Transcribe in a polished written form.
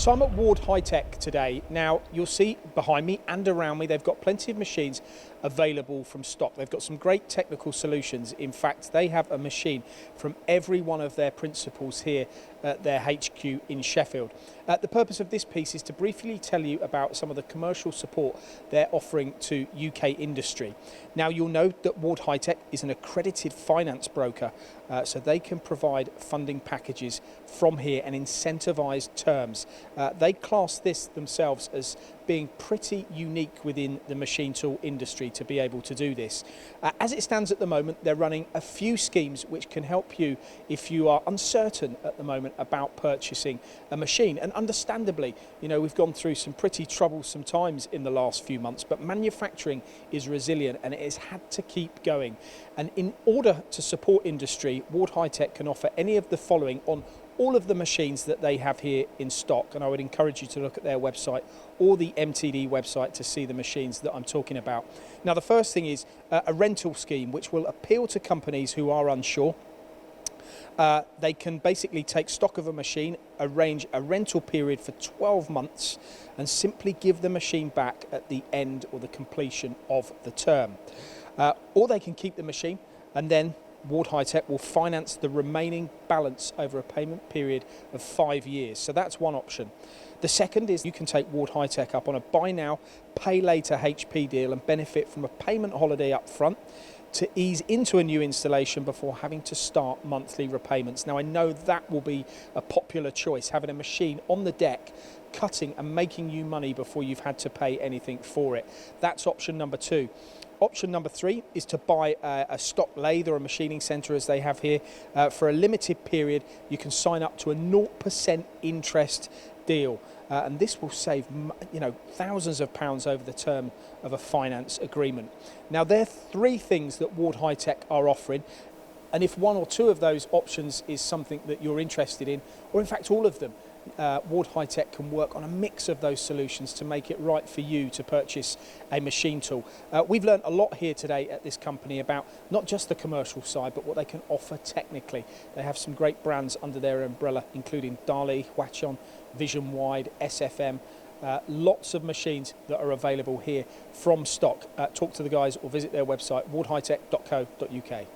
So I'm at Ward High Tech today. Now you'll see behind me and around me they've got plenty of machines available from stock. They've got some great technical solutions. In fact, they have a machine from every one of their principals here at their HQ in Sheffield. The purpose of this piece is to briefly tell you about some of the commercial support they're offering to UK industry. Now you'll know that Ward High Tech is an accredited finance broker, so they can provide funding packages from here and incentivised terms. They class this themselves as being pretty unique within the machine tool industry to be able to do this. As it stands at the moment, they're running a few schemes which can help you if you are uncertain at the moment about purchasing a machine. And understandably, you know, we've gone through some pretty troublesome times in the last few months, but manufacturing is resilient and it has had to keep going. And in order to support industry, Ward High Tech can offer any of the following on all of the machines that they have here in stock, and I would encourage you to look at their website or the MTD website to see the machines that I'm talking about. Now the first thing is a rental scheme which will appeal to companies who are unsure. They can basically take stock of a machine, arrange a rental period for 12 months and simply give the machine back at the end or the completion of the term. Or they can keep the machine and then Ward High Tech will finance the remaining balance over a payment period of 5 years. So that's one option. The second is you can take Ward High Tech up on a buy now, pay later HP deal and benefit from a payment holiday up front to ease into a new installation before having to start monthly repayments. Now I know that will be a popular choice, having a machine on the deck cutting and making you money before you've had to pay anything for it. That's option number two. Option number three is to buy a stock lathe or a machining centre as they have here. For a limited period, you can sign up to a 0% interest deal. And this will save, you know, thousands of pounds over the term of a finance agreement. Now, there are three things that Ward High Tech are offering. And if one or two of those options is something that you're interested in, or in fact all of them, Ward High Tech can work on a mix of those solutions to make it right for you to purchase a machine tool. We've learned a lot here today at this company about not just the commercial side, but what they can offer technically. They have some great brands under their umbrella, including Dali, Huachon, Vision Wide, SFM. Lots of machines that are available here from stock. Talk to the guys or visit their website, wardhightech.co.uk.